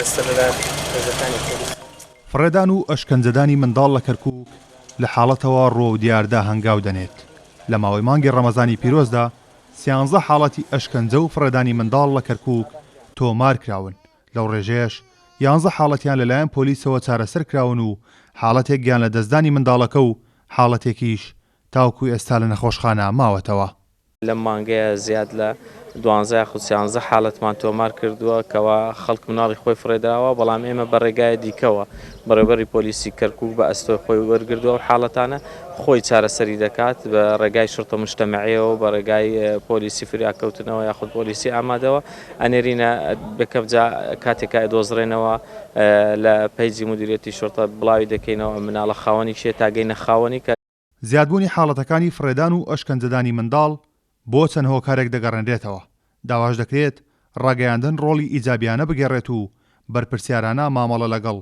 ئێستا لەلایەن ڕێزەکانی پۆلیس. فڕێدان و ئەشکەنجەدانی منداڵ لە کەرکووک لە حاڵەتەوە ڕۆ و دیاردا هەنگاو دەنێت. لە ماوەی مانگی ڕەمەزانی پیرۆزدا 13 حاڵەتی ئەشکەنجە و فڕێدانی منداڵ لە کەرکووک تۆمار کراون. لەو ڕێژەیەش 11 حاڵەتیان لەلایەن پۆلیسەوە چارەسەر کراون و حاڵەتێک گیان لە دەستدانی منداڵەکە و حاڵەتێکیش تاوکو ئێستا لە نەخۆشخانە ماوەتەوە. لەم مانگەیە زیاد لە 12 یاخود 13 حاڵەتمان تۆمار کردووە کەوا خەڵک مناڵی خۆی فرێدراوە، بەڵام ئێمە بە ڕێگای دیکەوە بەڕێوەبەری پۆلیسی کەرکووک بە ئەستۆی خۆی وەرگردووە و حاڵەتانە خۆی چارەسەری دەکات بە ڕێگای شرتە مجتەمەعیەوە، بە ڕێگای پۆلیسی فریاکەوتنەوە یاخود پۆلیسی ئامادەوە ئەنێرینە بەکەفجا کاتێکا دۆزڕێنەوە لە پەیجی مدیریەتی شرتە بڵاوی دەکەینەوە مناڵە خاوەنی شێ تاگەینە خاوەنی کە زیادبوونی حاڵەتەکانی فڕێدان و ئەشکەنجەدانی منداڵ بۆ چەند هۆکارێک دەگەڕێنرێتەوە. داواش دەکرێت ڕاگەیاندن ڕۆڵی ئیجابیانە بگێڕێت و بەرپرسیارانە مامەڵە لەگەڵ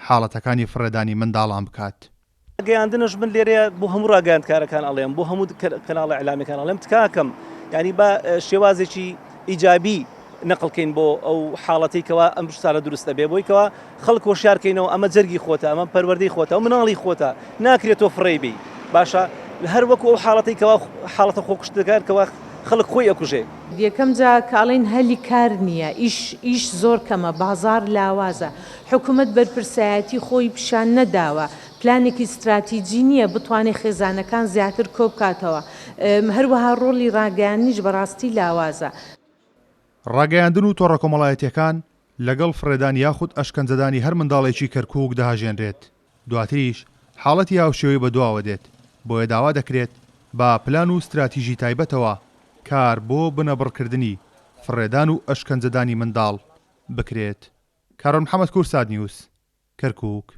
حاڵەتەکانی فڕێدانی منداڵان بکات. ڕاگەیاندنش من لێرەیە بۆ هەموو ڕاگەیاندکارەکان ئەڵێم، بۆ هەموو کەناڵە ئیعلامیەکان ئەڵێم تکاکەم، ینی بە شێوازێکی ئیجابی نەقڵکەین بۆ ئەو حاڵەتی کەوا ئەم شتانە دروستە بێ بۆی کەوا خەڵک هۆشیارکەینەوە ئەمە جەرگی خۆتە، ئەمە پەروەردەی خۆتە و مناڵی خۆتە، ناکرێت تۆ فڕێ بی. باشە هەر وەکو ئەو حاڵەتی کەوا حاڵەتە خۆکوشتەکان کەوا خەڵک خۆی ئەکوژێ. یەکەم جا کاڵین هەلی کار نییە، ئیش زۆر کەمە، بازار لاوازە، حکوومەت بەرپرسایەتی خۆی پیشان نەداوە، پلانێکی استراتیجی نییە بتوانێت خێزانەکان زیاتر کۆ بکاتەوە، هەروەها ڕۆڵی ڕاگەیاندنیش بەڕاستی لاوازە. ڕاگەیاندن و تۆڕە کۆمەڵایەتیەکان لەگەڵ فڕێدان یاخود ئەشکەنجەدانی هەر منداڵێکی کەرکووک داهژێنرێت. دواتریش حاڵەتی هاوشێوەی بەدواوە دێت، بۆیە داوا دەکرێت با پلان و استراتیژی تایبەتەوە کار بۆ بنەبڕکردنی فڕێدان و ئەشکەنجەدانی منداڵ بکرێت. کارۆن محەممەد کورساد نیوس، کەرکووک.